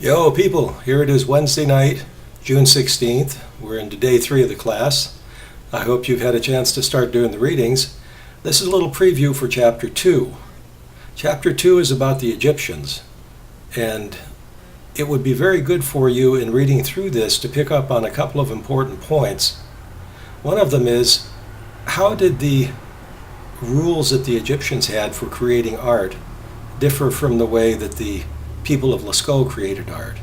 Yo, people, here it is Wednesday night, June 16th. We're into day 3 of the class. I hope you've had a chance to start doing the readings. This is a little preview for Chapter 2. Chapter 2 is about the Egyptians, and it would be very good for you in reading through this to pick up on a couple of important points. One of them is, how did the rules that the Egyptians had for creating art differ from the way that the people of Lascaux created art?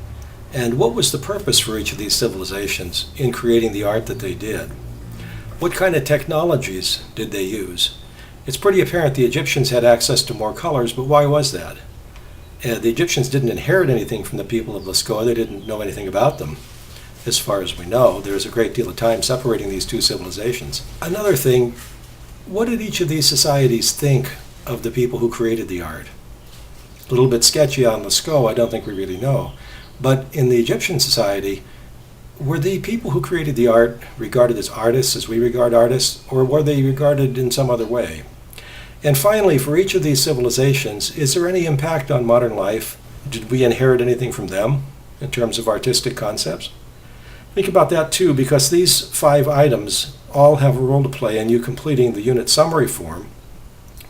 And what was the purpose for each of these civilizations in creating the art that they did? What kind of technologies did they use? It's pretty apparent the Egyptians had access to more colors, but why was that? The Egyptians didn't inherit anything from the people of Lascaux. They didn't know anything about them, as far as we know. There's a great deal of time separating these two civilizations. Another thing, what did each of these societies think of the people who created the art? A little bit sketchy on Lascaux, I don't think we really know. But in the Egyptian society, were the people who created the art regarded as artists, as we regard artists, or were they regarded in some other way? And finally, for each of these civilizations, is there any impact on modern life? Did we inherit anything from them in terms of artistic concepts? Think about that too, because these 5 items all have a role to play in you completing the unit summary form,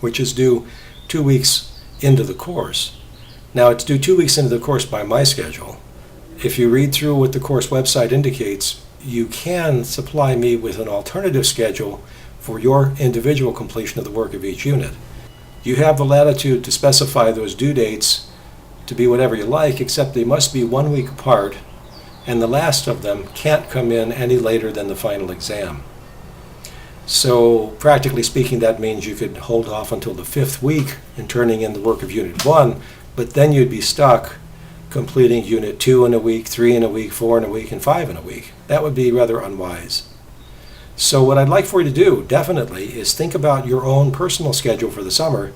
which is due 2 weeks into the course. Now, it's due 2 weeks into the course by my schedule. If you read through what the course website indicates, you can supply me with an alternative schedule for your individual completion of the work of each unit. You have the latitude to specify those due dates to be whatever you like, except they must be 1 week apart, and the last of them can't come in any later than the final exam. So practically speaking, that means you could hold off until the 5th week in turning in the work of Unit 1, but then you'd be stuck completing Unit 2 in a week, 3 in a week, 4 in a week, and 5 in a week. That would be rather unwise. So what I'd like for you to do, definitely, is think about your own personal schedule for the summer.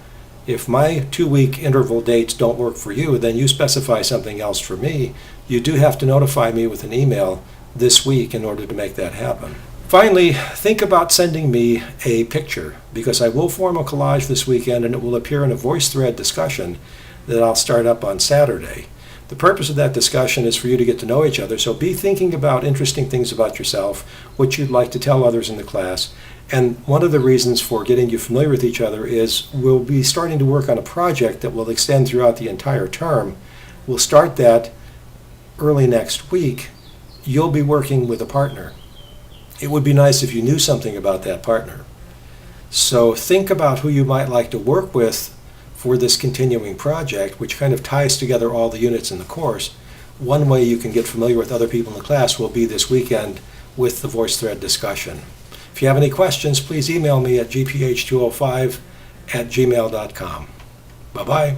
If my 2-week interval dates don't work for you, then you specify something else for me. You do have to notify me with an email this week in order to make that happen. Finally, think about sending me a picture, because I will form a collage this weekend and it will appear in a VoiceThread discussion that I'll start up on Saturday. The purpose of that discussion is for you to get to know each other, so be thinking about interesting things about yourself, what you'd like to tell others in the class. And one of the reasons for getting you familiar with each other is we'll be starting to work on a project that will extend throughout the entire term. We'll start that early next week. You'll be working with a partner. It would be nice if you knew something about that partner. So think about who you might like to work with for this continuing project, which kind of ties together all the units in the course. One way you can get familiar with other people in the class will be this weekend with the VoiceThread discussion. If you have any questions, please email me at gph205@gmail.com. Bye-bye.